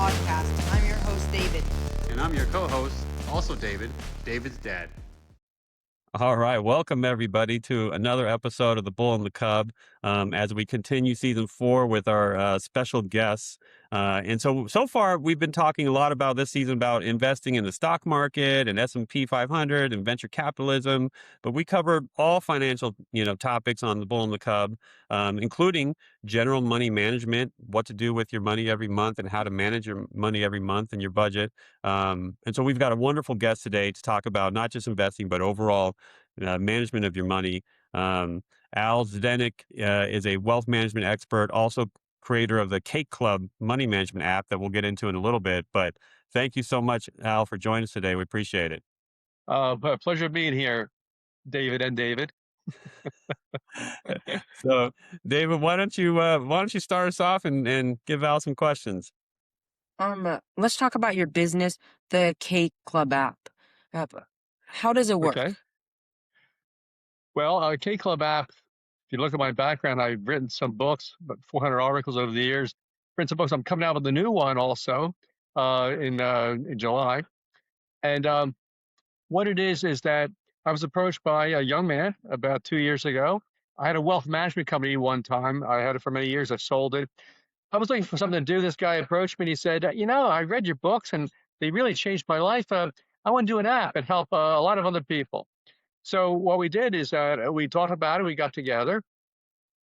podcast. I'm your host, David. And I'm your co-host, also David, David's dad. All right. Welcome, everybody, to another episode of The Bull and the Cub as we continue season 4 with our special guests. And so far, we've been talking a lot about this season about investing in the stock market and S&P 500 and venture capitalism. But we covered all financial, topics on The Bull and the Cub, including general money management, what to do with your money every month and how to manage your money every month and your budget. And so we've got a wonderful guest today to talk about not just investing, but overall management of your money. Al Zdenek is a wealth management expert, also creator of the Cake Club money management app that we'll get into in a little bit. But thank you so much, Al, for joining us today. We appreciate it. Pleasure being here, David and David. So, David, why don't you start us off and give Al some questions? Let's talk about your business, the Cake Club app. How does it work? Okay. Well, K Club app, if you look at my background, I've written some books, about 400 articles over the years. Written some books. I'm coming out with a new one also in July. And what it is that I was approached by a young man about 2 years ago. I had a wealth management company one time. I had it for many years. I sold it. I was looking for something to do. This guy approached me and he said, I read your books and they really changed my life. I want to do an app and help a lot of other people. So what we did is that we talked about it. We got together.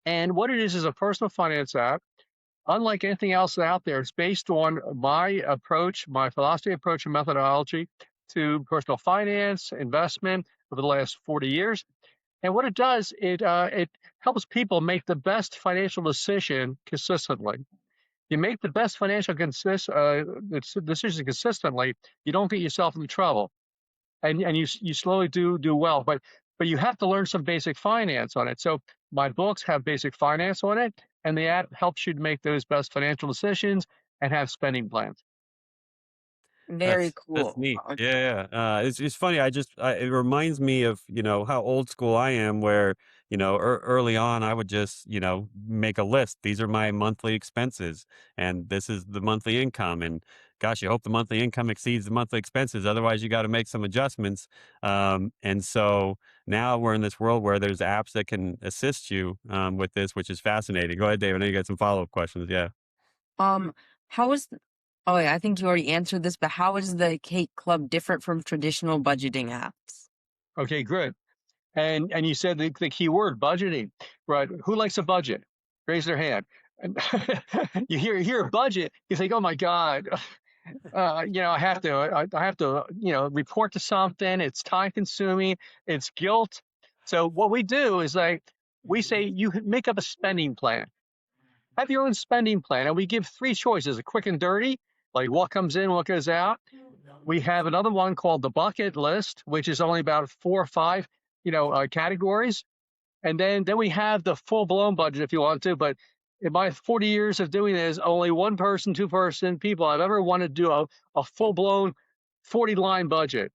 And what it is a personal finance app. Unlike anything else out there, it's based on my approach, my philosophy approach and methodology to personal finance, investment over the last 40 years. And what it does, it helps people make the best financial decision consistently. You make the best financial decision consistently, you don't get yourself into trouble. And you slowly do well, but you have to learn some basic finance on it. So my books have basic finance on it, and the app helps you to make those best financial decisions and have spending plans. Very cool. That's neat. Yeah. It's funny. It reminds me of, how old school I am where, early on I would just, make a list. These are my monthly expenses and this is the monthly income. And gosh, you hope the monthly income exceeds the monthly expenses. Otherwise you got to make some adjustments. And so now we're in this world where there's apps that can assist you with this, which is fascinating. Go ahead, David. I know you got some follow-up questions. Yeah. How is Oh, yeah, I think you already answered this, but how is the Cake Club different from traditional budgeting apps? Okay, good. And you said the key word, budgeting, right? Who likes a budget? Raise their hand. And you hear a budget, you think, oh my God, I have to, report to something. It's time consuming. It's guilt. So what we do is we say you make up a spending plan. Have your own spending plan. And we give 3 choices, a quick and dirty, like what comes in, what goes out. We have another one called the bucket list, which is only about 4 or 5, categories. And then we have the full-blown budget if you want to. But in my 40 years of doing this, only 1 person, 2 person people I've ever wanted to do a full-blown 40-line budget,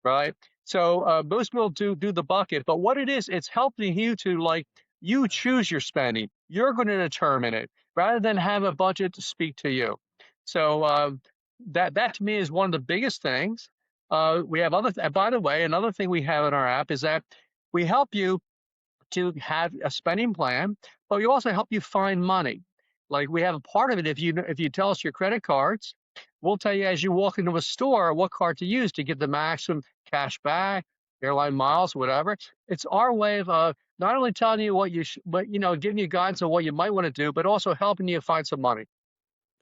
right? So most people do the bucket. But what it is, it's helping you to you choose your spending. You're going to determine it rather than have a budget to speak to you. So that to me is one of the biggest things. We have by the way, another thing we have in our app is that we help you to have a spending plan, but we also help you find money. Like we have a part of it. If you tell us your credit cards, we'll tell you as you walk into a store what card to use to get the maximum cash back, airline miles, whatever. It's our way of not only telling you but giving you guidance on what you might want to do, but also helping you find some money.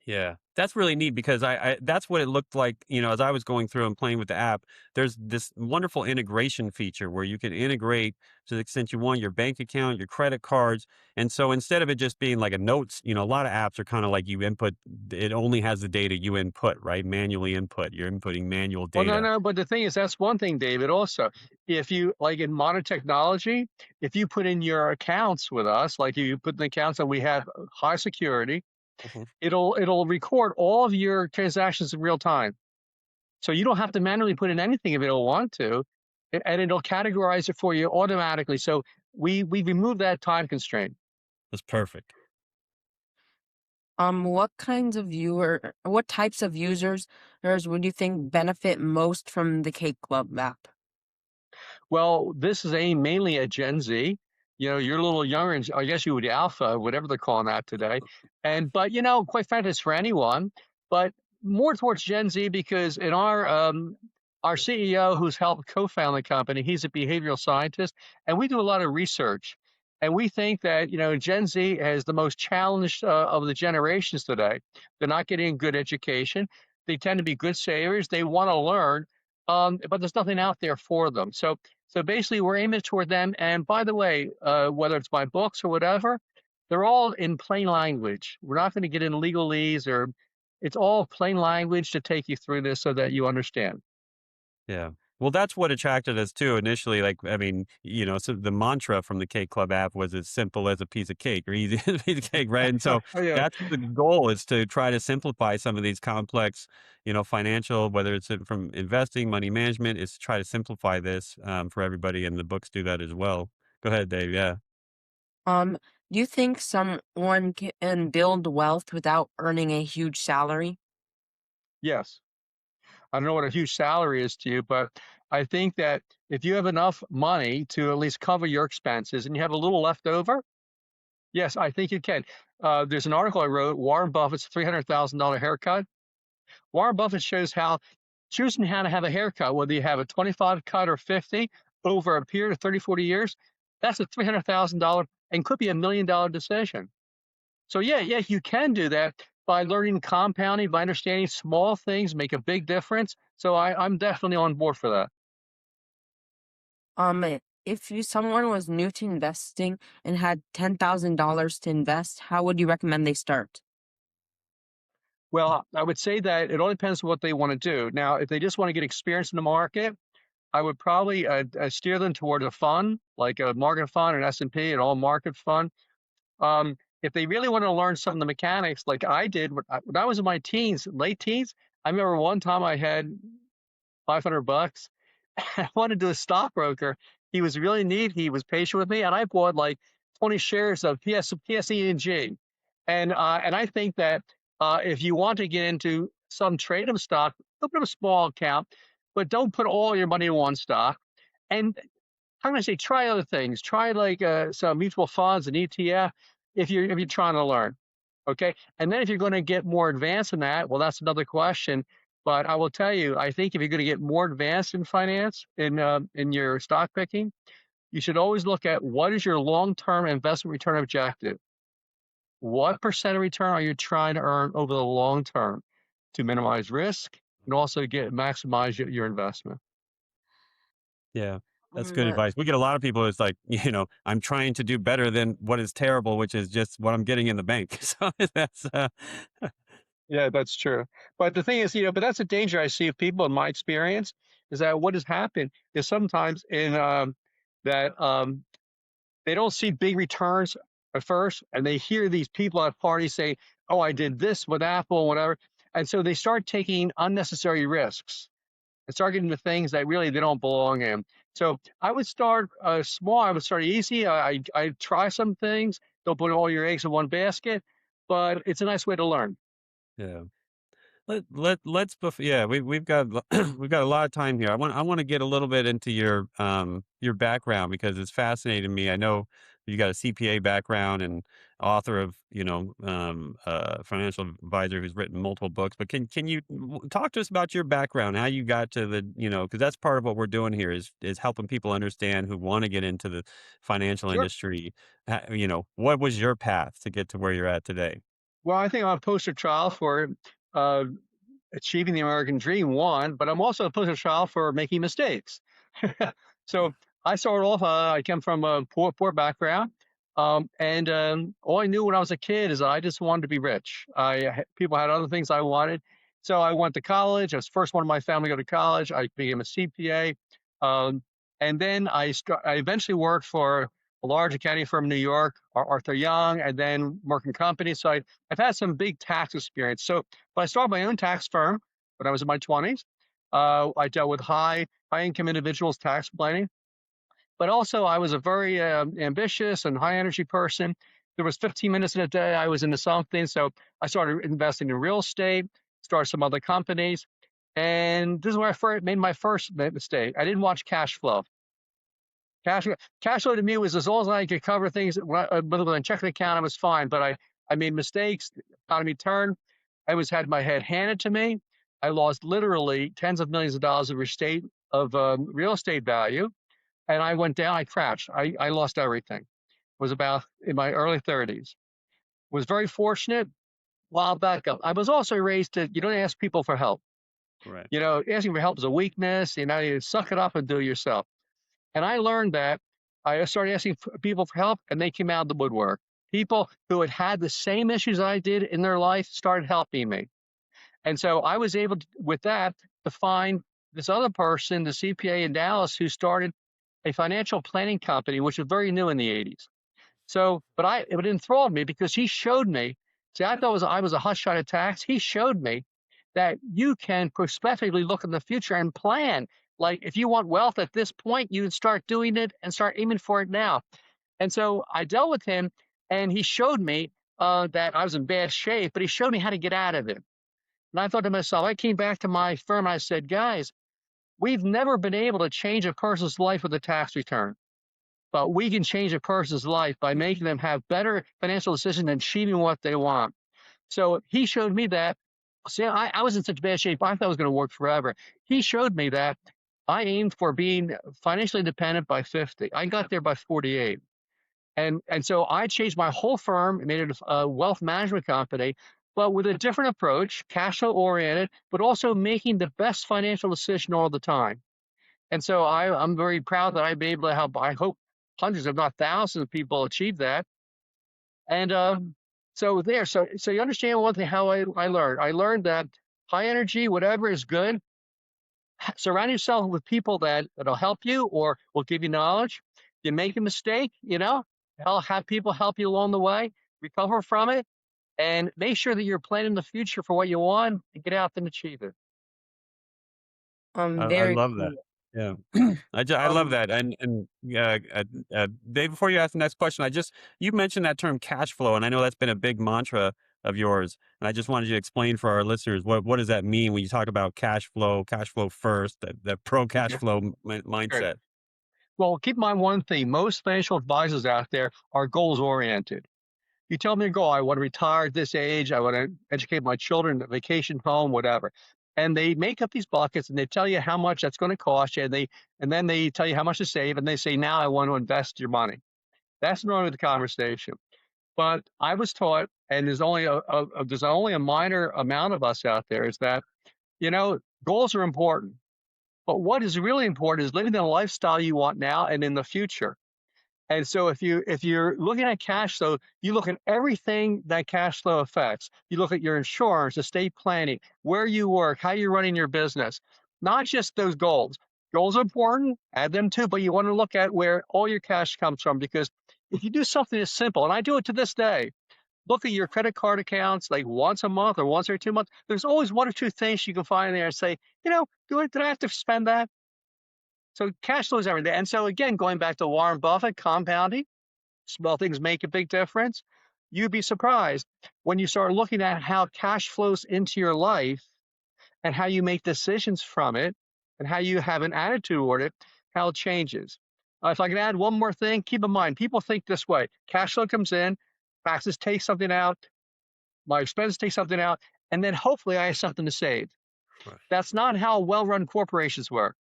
Yeah, that's really neat because I that's what it looked like, as I was going through and playing with the app. There's this wonderful integration feature where you can integrate to the extent you want your bank account, your credit cards. And so instead of it just being like a notes, a lot of apps are kind of like you input, it only has the data you input, right? Manually input, you're inputting manual data. Well, no, but the thing is, that's one thing, David, also. If you, like in modern technology, if you put in your accounts with us, like you put in the accounts that we have high security, it'll record all of your transactions in real time. So you don't have to manually put in anything if you don't want to, and it'll categorize it for you automatically. So we remove that time constraint. That's perfect. What types of users would you think benefit most from the Cake Club app? Well, this is aimed mainly at Gen Z. You're a little younger, and I guess you would alpha, whatever they're calling that today. But quite frankly, it's for anyone, but more towards Gen Z because in our CEO, who's helped co-found the company, he's a behavioral scientist, and we do a lot of research. And we think that Gen Z is the most challenged of the generations today. They're not getting good education. They tend to be good savers. They want to learn, but there's nothing out there for them. So basically, we're aiming toward them. And by the way, whether it's my books or whatever, they're all in plain language. We're not going to get in legalese, or it's all plain language to take you through this so that you understand. Yeah. Well, that's what attracted us too initially. Like, I mean, so the mantra from the Cake Club app was as simple as a piece of cake or easy as a piece of cake, right? And so Oh, yeah. that's the goal is to try to simplify some of these complex, financial, whether it's from investing, money management, is to try to simplify this for everybody. And the books do that as well. Go ahead, Dave. Yeah. Um, do you think someone can build wealth without earning a huge salary? Yes. I don't know what a huge salary is to you, but I think that if you have enough money to at least cover your expenses and you have a little left over, yes, I think you can. There's an article I wrote, Warren Buffett's $300,000 haircut. Warren Buffett shows how choosing how to have a haircut, whether you have a 25 cut or 50 over a period of 30, 40 years, that's a $300,000 and could be $1 million decision. So yeah, you can do that by learning compounding, by understanding small things make a big difference. So I'm definitely on board for that. If someone was new to investing and had $10,000 to invest, how would you recommend they start? Well, I would say that it all depends on what they want to do. Now, if they just want to get experience in the market, I would probably steer them toward a fund, like a market fund, an S&P, an all market fund. If they really want to learn some of the mechanics, like I did when I was in my teens, late teens, I remember one time I had $500. I wanted to do a stockbroker. He was really neat. He was patient with me, and I bought like 20 shares of PSE&G. And I think that if you want to get into some trade of stock, open up a small account, but don't put all your money in one stock. And how can I say try other things? Try like some mutual funds and ETF if you're trying to learn. Okay. And then if you're going to get more advanced in that, well, that's another question. But I will tell you, I think if you're going to get more advanced in finance, in your stock picking, you should always look at what is your long-term investment return objective. What percent of return are you trying to earn over the long term to minimize risk and also maximize your investment? Yeah. That's good Um, advice. We get a lot of people. It's like, I'm trying to do better than what is terrible, which is just what I'm getting in the bank. So that's, Yeah, that's true. But the thing is, but that's a danger I see of people in my experience is that what has happened is sometimes in that they don't see big returns at first, and they hear these people at parties say, "Oh, I did this with Apple, whatever," and so they start taking unnecessary risks and start getting into things that really they don't belong in. So I would start small. I would start easy. I try some things. Don't put all your eggs in one basket, but it's a nice way to learn. yeah. Yeah, we've got we've got a lot of time here. I want to get a little bit into your background because it's fascinating to me. I know you got a CPA background and author of financial advisor who's written multiple books. But can you talk to us about your background, how you got to the because that's part of what we're doing here is helping people understand who want to get into the financial Sure. industry. What was your path to get to where you're at today? Well, I think I'm a poster child for uh, achieving the American dream, one, but I'm also a poster child for making mistakes. So I started off, I come from a poor background. And all I knew when I was a kid is I just wanted to be rich. People had other things I wanted. So I went to college. I was the first one in my family to go to college. I became a CPA. Um, and then I eventually worked for a large accounting firm in New York, Arthur Young, and then Merck& Company. So I've had some big tax experience. So but I started my own tax firm when I was in my 20s. I dealt with high income individuals tax planning, but also I was a very ambitious and high energy person. there was 15 minutes in a day I was into something. So I started investing in real estate, started some other companies. And this is where I first made my first mistake. I didn't watch cash flow. Cash, cash flow to me was as long as I could cover things with a checking account, I was fine. But I made mistakes. The economy turned. I was had my head handed to me. I lost literally tens of millions of dollars of real estate value, and I went down. I crashed. I lost everything. Was about in my early 30s. Was very fortunate. While back up, I was also raised to you don't ask people for help. Right. Asking for help is a weakness. You suck it up and do it yourself. And I learned that I started asking people for help, and they came out of the woodwork. People who had the same issues I did in their life started helping me. And so I was able to, with that, to find this other person, the CPA in Dallas, who started a financial planning company, which was very new in the 80s. So, but it enthralled me because he showed me. See, I thought I was a hush shot at tax. He showed me that you can prospectively look in the future and plan. Like if you want wealth at this point, you would start doing it and start aiming for it now. And so I dealt with him, and he showed me that I was in bad shape, but he showed me how to get out of it. And I thought to myself, I came back to my firm and I said, guys, we've never been able to change a person's life with a tax return, but we can change a person's life by making them have better financial decisions and achieving what they want. So he showed me that. See, I was in such bad shape, I thought I was going to work forever. He showed me that I aimed for being financially independent by 50. I got there by 48. And so I changed my whole firm and made it a wealth management company, but with a different approach, cash flow oriented, but also making the best financial decision all the time. And so I'm very proud that I've been able to help, I hope, hundreds, if not thousands of people achieve that. And so you understand one thing, how I learned. I learned that high energy, whatever is good, surround yourself with people that'll help you or will give you knowledge. You make a mistake, I'll have people help you along the way, recover from it, and make sure that you're planning the future for what you want and get out and achieve it. I Very love that. cool. Yeah. I love Um, that. And Dave, before you ask the next question, you mentioned that term cash flow, and I know that's been a big mantra of yours. And I just wanted you to explain for our listeners what does that mean when you talk about cash flow first, that pro cash Okay. flow Great. mindset. Well, keep in mind one thing: most financial advisors out there are goals oriented. You tell me a goal. I want to retire at this age. I want to educate my children, vacation home, whatever. And they make up these buckets and they tell you how much that's going to cost you. And then they tell you how much to save. And they say, now I want to invest your money. That's normally the conversation. But I was taught, and there's only a minor amount of us out there, is that, goals are important. But what is really important is living the lifestyle you want now and in the future. And so if you're looking at cash flow, you look at everything that cash flow affects. You look at your insurance, estate planning, where you work, how you're running your business, not just those goals. Goals are important, add them too, but you want to look at where all your cash comes from, because if you do something as simple, and I do it to this day, look at your credit card accounts like once a month or once every 2 months. There's always one or two things you can find there and say, did I have to spend that? So cash flow is everything. And so again, going back to Warren Buffett, compounding, small things make a big difference. You'd be surprised when you start looking at how cash flows into your life and how you make decisions from it and how you have an attitude toward it, how it changes. If I can add one more thing, keep in mind, people think this way: cash flow comes in, taxes take something out, my expenses take something out, and then hopefully I have something to save. Right. That's not how well-run corporations work.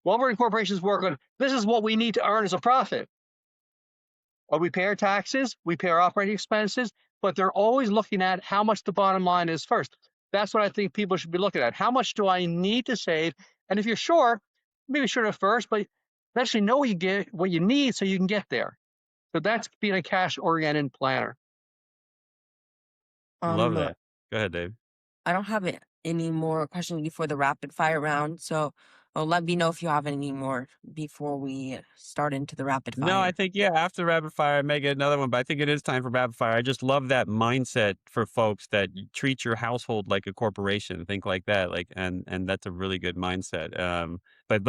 Well-run corporations work on, this is what we need to earn as a profit. Or we pay our taxes, we pay our operating expenses, but they're always looking at how much the bottom line is first. That's what I think people should be looking at. How much do I need to save? And if you're sure, maybe sure at first, but eventually know what you need so you can get there. So that's being a cash-oriented planner. Love um, that. Go ahead, Dave. I don't have any more questions before the rapid fire round, so let me know if you have any more before we start into the rapid No, I fire. think, yeah, after rapid fire, I may get another one, but I think it is time for rapid fire. I just love that mindset for folks that you treat your household like a corporation, think like that, and that's a really good mindset. But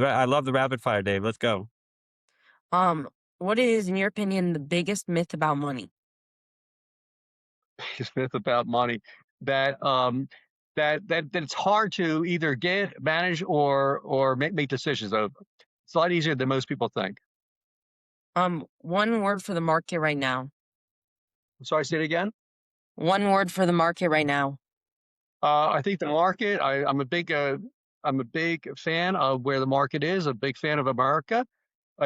I love the rapid fire, Dave. Let's go. Um, what is, in your opinion, the biggest myth about money? biggest myth about money that that it's hard to either get, manage, or make decisions over. It's a lot easier than most people think. One word for the market right now. So I say it again. One word for the market right now. I think the market. I'm a big fan of where the market is. A big fan of America.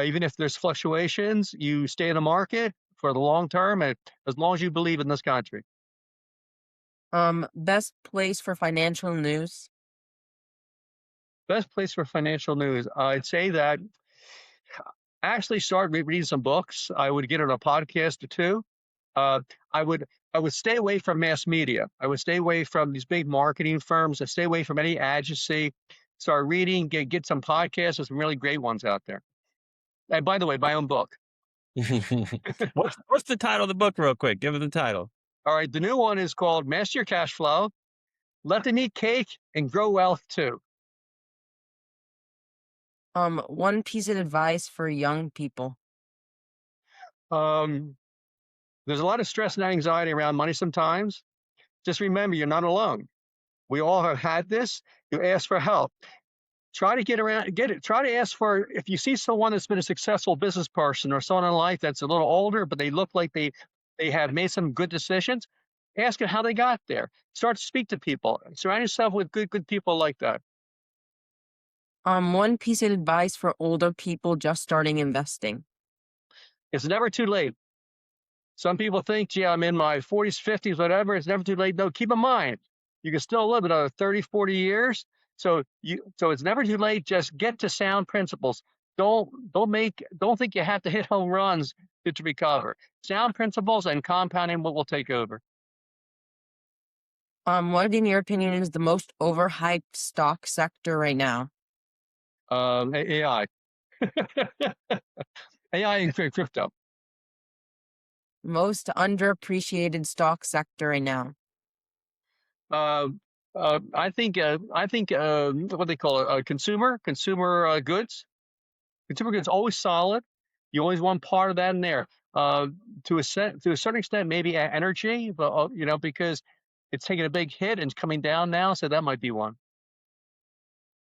Even if there's fluctuations, you stay in the market for the long term, and as long as you believe in this country. Best place for financial news. Best place for financial news. I'd say that actually start reading some books. I would get on a podcast or two. Uh, I would I would stay away from mass media. I would stay away from these big marketing firms. I stay away from any agency. Start reading. Get some podcasts. There's some really great ones out there. And by the way, my own book. What's the title of the book, real quick? Give us the title. All right, the new one is called Master Your Cash Flow. Let them eat cake and grow wealth too. One piece of advice for young people. Um, there's a lot of stress and anxiety around money sometimes. Just remember, you're not alone. We all have had this. You ask for help. Try to get it. Try to ask for, if you see someone that's been a successful business person or someone in life that's a little older, but they look like they have made some good decisions, ask them how they got there. Start to speak to people. Surround yourself with good people like that. One piece of advice for older people just starting investing. It's never too late. Some people think, gee, I'm in my 40s, 50s, whatever. It's never too late. No, keep in mind, you can still live another 30, 40 years. So it's never too late. Just get to sound principles. Don't think you have to hit home runs to recover. Sound principles and compounding will take over. What in your opinion is the most overhyped stock sector right now? AI. AI and crypto. Most underappreciated stock sector right now. Uh, I think what they call it, consumer goods. Consumer goods always solid. You always want part of that in there. To a certain extent, maybe energy, but because it's taking a big hit and it's coming down now, so that might be one.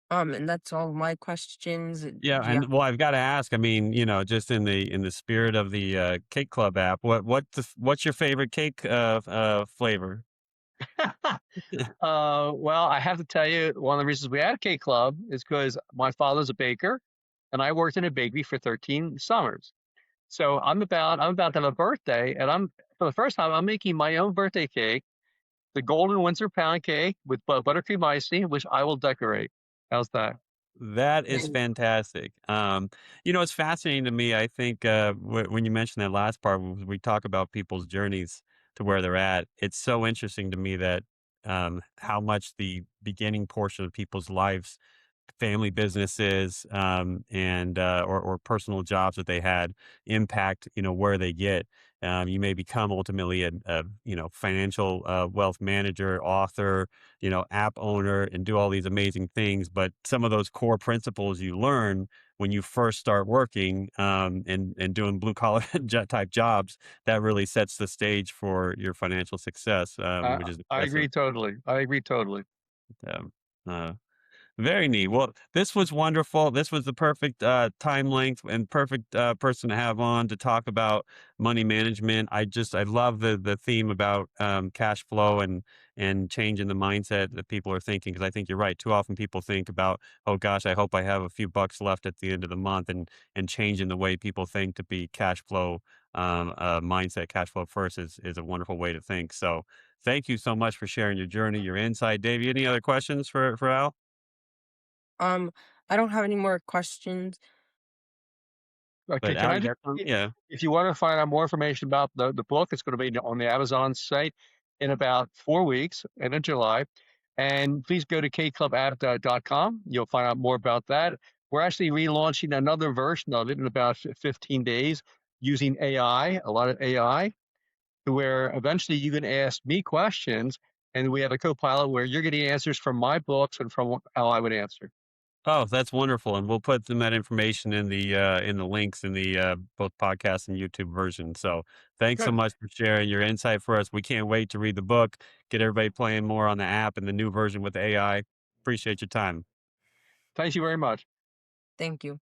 And that's all my questions. Yeah, Do you and well, I've got to ask. I mean, just in the spirit of the Cake Club app, what's your favorite cake flavor? Well, I have to tell you, one of the reasons we had a cake club is because my father's a baker, and I worked in a bakery for 13 summers. So I'm about to have a birthday, and I'm for the first time I'm making my own birthday cake, the golden Windsor pound cake with buttercream icing, which I will decorate. How's that? That is Thank- fantastic. It's fascinating to me. I think when you mentioned that last part, when we talk about people's journeys to where they're at, it's so interesting to me that how much the beginning portion of people's lives, family businesses, and or personal jobs that they had impact where they get. You may become ultimately a financial wealth manager, author, app owner, and do all these amazing things. But some of those core principles you learn when you first start working, and doing blue collar type jobs, that really sets the stage for your financial success, which is I impressive. agree totally. I agree totally. Um, uh, Very neat. Well, this was wonderful. This was the perfect time length and perfect person to have on to talk about money management. I love the theme about cash flow and changing the mindset that people are thinking, because I think you're right. Too often people think about, oh gosh, I hope I have a few bucks left at the end of the month, and changing the way people think to be cash flow mindset. Cash flow first is a wonderful way to think. So thank you so much for sharing your journey, your insight, Davey. Any other questions for Al? Um, I don't have any more questions. Okay, But can Al, I you just, got some? Yeah. if you want to find out more information about the book, it's going to be on the Amazon site in about 4 weeks, end of July. And please go to kclubapp.com. You'll find out more about that. We're actually relaunching another version of it in about 15 days using AI, a lot of AI, to where eventually you can ask me questions, and we have a co-pilot where you're getting answers from my books and from how I would answer. Oh, that's wonderful, and we'll put that information in the links in the both podcast and YouTube version. So, thanks so Good. much for sharing your insight for us. We can't wait to read the book, get everybody playing more on the app and the new version with AI. Appreciate your time. Thank you very much. Thank you.